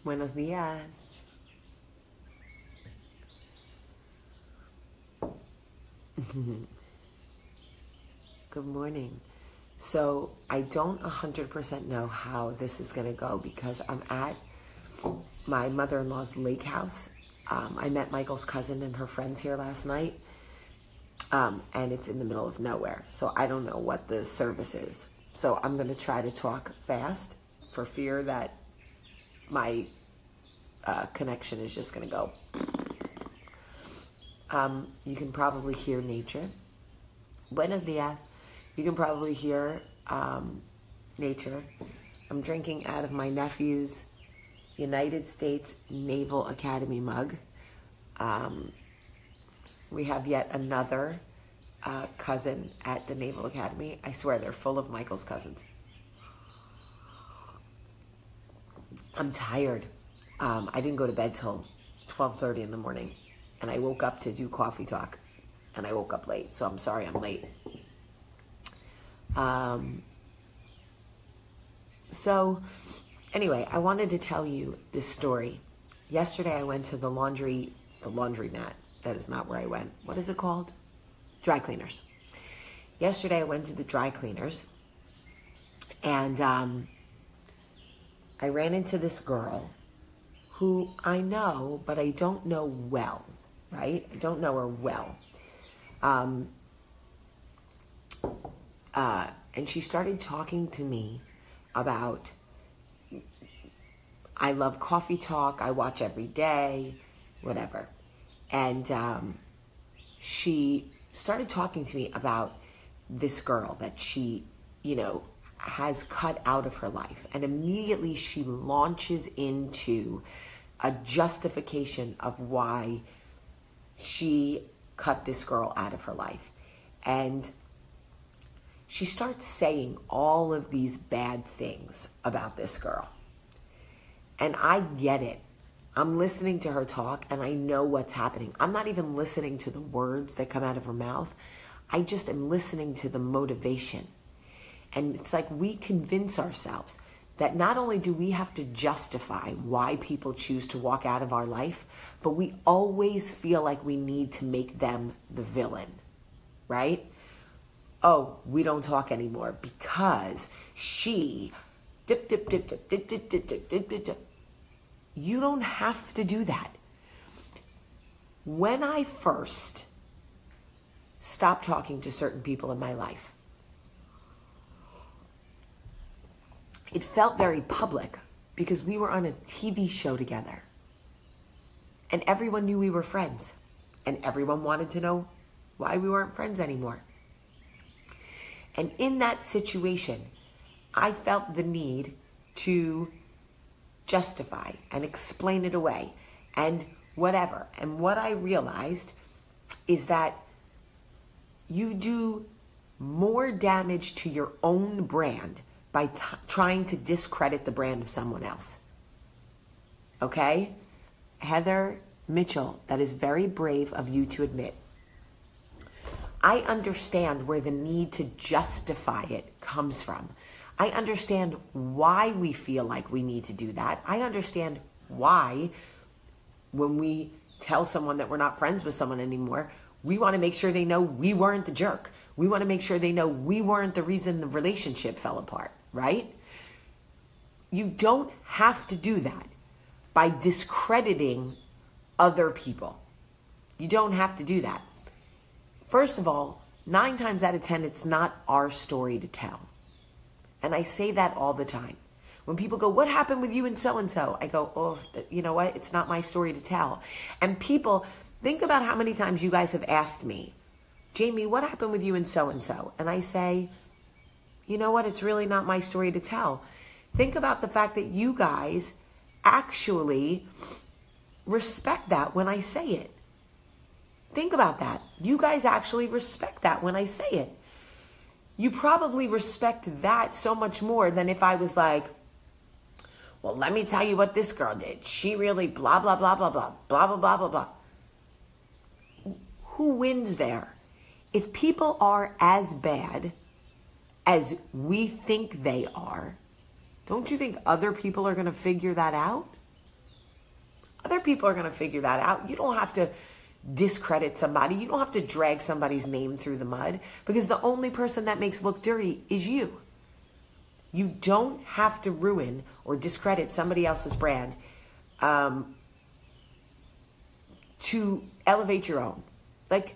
Buenos días. Good morning. So I don't 100% know how this is going to go because I'm at my mother-in-law's lake house. I met Michael's cousin and her friends here last night, and it's in the middle of nowhere. So I don't know what the service is. So I'm going to try to talk fast for fear that my connection is just going to go. You can probably hear nature. Buenos dias. You can probably hear nature. I'm drinking out of my nephew's United States Naval Academy mug. We have yet another cousin at the Naval Academy. I swear they're full of Michael's cousins. I'm tired. I didn't go to bed till 12:30 in the morning, and I woke up to do coffee talk, and I woke up late, so I'm sorry I'm late. So anyway, I wanted to tell you this story. Yesterday I went to the laundromat. That is not where I went. What is it called? Dry cleaners. Yesterday I went to the dry cleaners, and I ran into this girl who I know, but I don't know well, right? I don't know her well. And she started talking to me about, I love coffee talk, I watch every day, whatever. And she started talking to me about this girl that she, has cut out of her life. And immediately she launches into a justification of why she cut this girl out of her life. And she starts saying all of these bad things about this girl. And I get it. I'm listening to her talk and I know what's happening. I'm not even listening to the words that come out of her mouth. I just am listening to the motivation. And it's like we convince ourselves that not only do we have to justify why people choose to walk out of our life, but we always feel like we need to make them the villain, right? Oh, we don't talk anymore because she dip. You don't have to do that. When I first stopped talking to certain people in my life, it felt very public because we were on a TV show together and everyone knew we were friends and everyone wanted to know why we weren't friends anymore. And in that situation, I felt the need to justify and explain it away and whatever. And what I realized is that you do more damage to your own brand by trying to discredit the brand of someone else. Okay? Heather Mitchell, that is very brave of you to admit. I understand where the need to justify it comes from. I understand why we feel like we need to do that. I understand why when we tell someone that we're not friends with someone anymore, we want to make sure they know we weren't the jerk. We want to make sure they know we weren't the reason the relationship fell apart, right? You don't have to do that by discrediting other people. You don't have to do that. First of all, 9 times out of 10, it's not our story to tell. And I say that all the time. When people go, what happened with you and so-and-so? I go, oh, you know what? It's not my story to tell. And people, think about how many times you guys have asked me, Jamie, what happened with you and so-and-so? And I say, you know what? It's really not my story to tell. Think about the fact that you guys actually respect that when I say it. Think about that. You guys actually respect that when I say it. You probably respect that so much more than if I was like, well, let me tell you what this girl did. She really blah, blah, blah, blah, blah, blah, blah, blah, blah, blah. Who wins there? If people are as bad as we think they are, don't you think other people are going to figure that out? people are going to figure that out. You don't have to discredit somebody. You don't have to drag somebody's name through the mud, because the only person that makes look dirty is you. You don't have to ruin or discredit somebody else's brand to elevate your own. Like,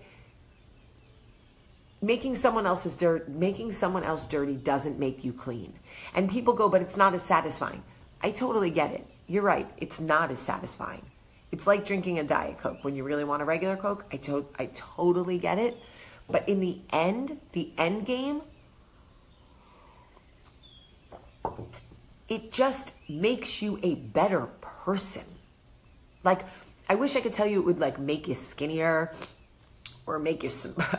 making someone else dirty doesn't make you clean. And people go, but it's not as satisfying. I totally get it. You're right. It's not as satisfying. It's like drinking a Diet Coke when you really want a regular Coke. I totally get it. But in the end game, it just makes you a better person. Like, I wish I could tell you it would like make you skinnier or make you,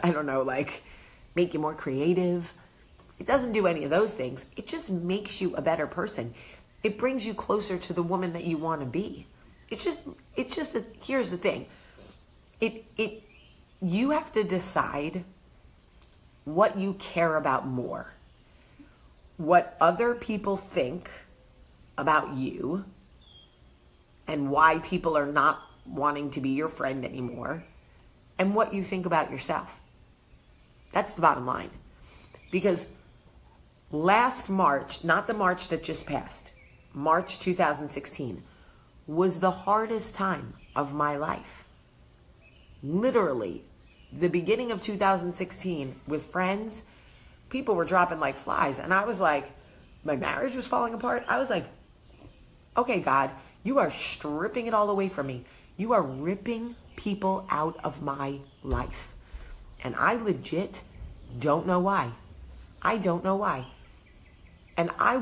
I don't know, like make you more creative. It doesn't do any of those things. It just makes you a better person. It brings you closer to the woman that you want to be. Here's the thing. You have to decide what you care about more. What other people think about you and why people are not wanting to be your friend anymore, and what you think about yourself. That's the bottom line. Because last March, not the March that just passed, March 2016, was the hardest time of my life. Literally, the beginning of 2016 with friends, people were dropping like flies. And I was like, my marriage was falling apart. I was like, okay, God, you are stripping it all away from me. You are ripping people out of my life. And I legit don't know why. I don't know why. And I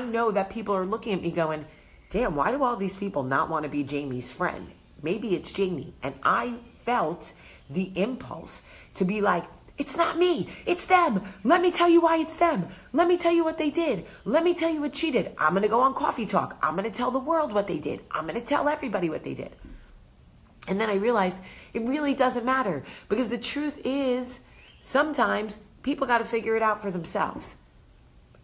know that people are looking at me going, damn, why do all these people not want to be Jamie's friend? Maybe it's Jamie. And I felt the impulse to be like, it's not me, it's them. Let me tell you why it's them. Let me tell you what they did. Let me tell you what she did. I'm going to go on Coffee Talk. I'm going to tell the world what they did. I'm going to tell everybody what they did. And then I realized it really doesn't matter, because the truth is sometimes people got to figure it out for themselves.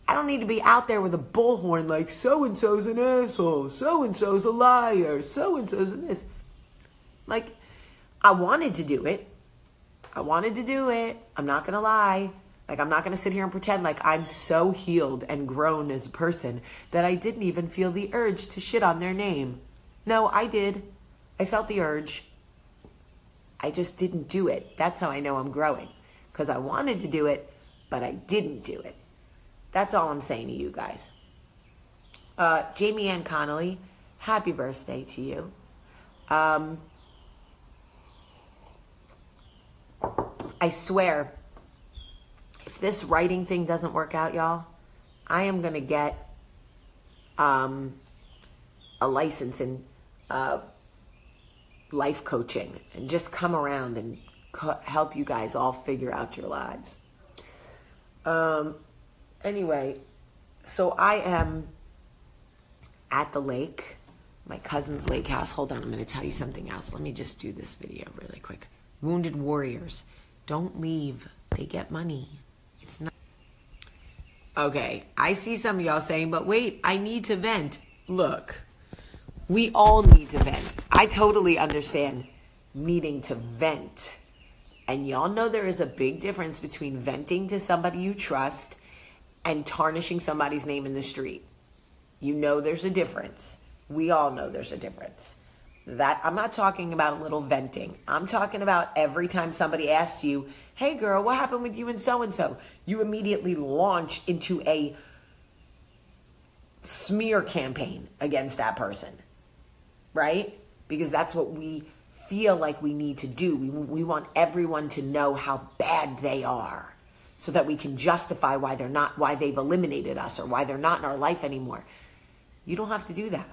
I don't need to be out there with a bullhorn like so-and-so's an asshole, so-and-so's a liar, so-and-so's in this. Like, I wanted to do it. I'm not going to lie. Like, I'm not going to sit here and pretend like I'm so healed and grown as a person that I didn't even feel the urge to shit on their name. No, I did. I felt the urge. I just didn't do it. That's how I know I'm growing. Because I wanted to do it, but I didn't do it. That's all I'm saying to you guys. Jamie Ann Connolly, happy birthday to you. I swear, if this writing thing doesn't work out, y'all, I am going to get a license in life coaching and just come around and help you guys all figure out your lives. Anyway, so I am at the lake, my cousin's lake house. Hold on, I'm going to tell you something else. Let me just do this video really quick. Wounded warriors, don't leave. They get money. It's not. Okay, I see some of y'all saying, but wait, I need to vent. Look, we all need to vent. I totally understand needing to vent. And y'all know there is a big difference between venting to somebody you trust and tarnishing somebody's name in the street. You know there's a difference. We all know there's a difference. That I'm not talking about a little venting. I'm talking about every time somebody asks you, hey girl, what happened with you and so-and-so? You immediately launch into a smear campaign against that person, right? Because that's what we feel like we need to do. We want everyone to know how bad they are so that we can justify why they've eliminated us or why they're not in our life anymore. You don't have to do that.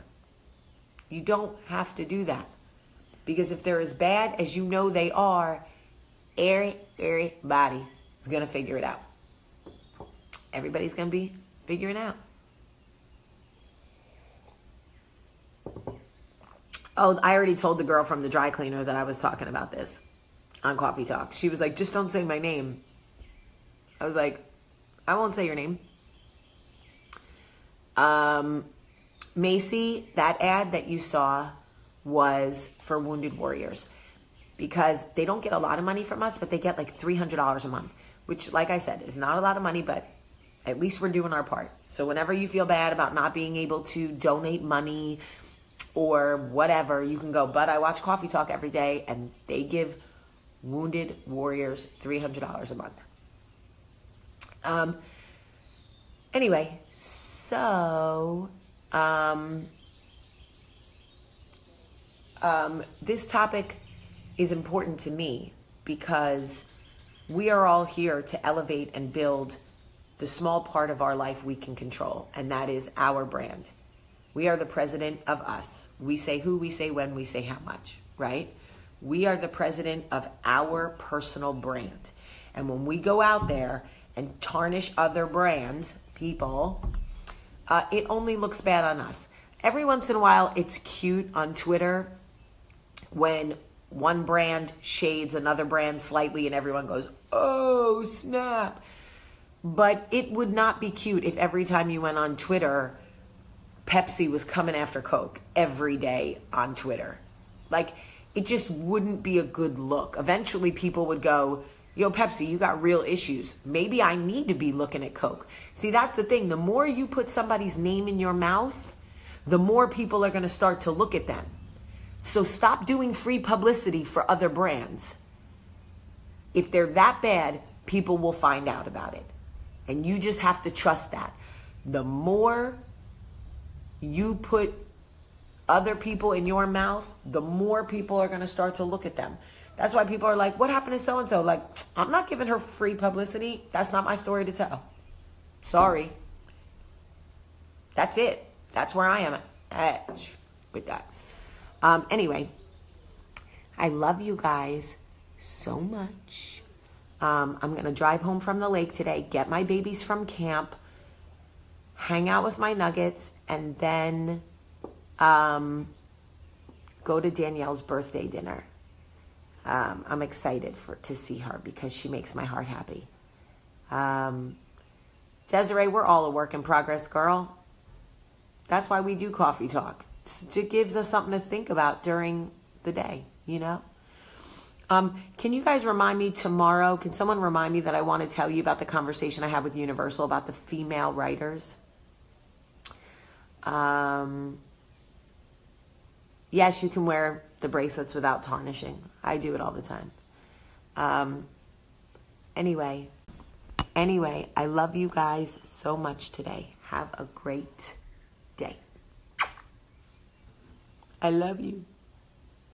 You don't have to do that. Because if they're as bad as you know they are, everybody is going to figure it out. Everybody's going to be figuring out. Oh, I already told the girl from the dry cleaner that I was talking about this on Coffee Talk. She was like, just don't say my name. I was like, I won't say your name. Macy, that ad that you saw was for Wounded Warriors, because they don't get a lot of money from us, but they get like $300 a month, which, like I said, is not a lot of money, but at least we're doing our part. So whenever you feel bad about not being able to donate money or whatever, you can go, but I watch Coffee Talk every day, and they give Wounded Warriors $300 a month. Anyway, so this topic is important to me because we are all here to elevate and build the small part of our life we can control, and that is our brand. We are the president of us. We say who, we say when, we say how much, right? We are the president of our personal brand. And when we go out there and tarnish other brands, people, it only looks bad on us. Every once in a while, it's cute on Twitter when one brand shades another brand slightly and everyone goes, oh, snap. But it would not be cute if every time you went on Twitter, Pepsi was coming after Coke every day on Twitter. Like, it just wouldn't be a good look. Eventually, people would go, yo, Pepsi, you got real issues. Maybe I need to be looking at Coke. See, that's the thing. The more you put somebody's name in your mouth, the more people are going to start to look at them. So stop doing free publicity for other brands. If they're that bad, people will find out about it. And you just have to trust that. The more you put other people in your mouth, the more people are going to start to look at them. That's why people are like, what happened to so-and-so? Like, I'm not giving her free publicity. That's not my story to tell. Sorry. That's it. That's where I am at with that. Anyway, I love you guys so much. I'm going to drive home from the lake today, get my babies from camp, hang out with my nuggets, and then go to Danielle's birthday dinner. I'm excited to see her because she makes my heart happy. Desiree, we're all a work in progress, girl. That's why we do Coffee Talk. It gives us something to think about during the day, you know? Can you guys remind me tomorrow? Can someone remind me that I want to tell you about the conversation I had with Universal about the female writers? Yes, you can wear the bracelets without tarnishing. I do it all the time. Anyway, I love you guys so much today. Have a great day. I love you.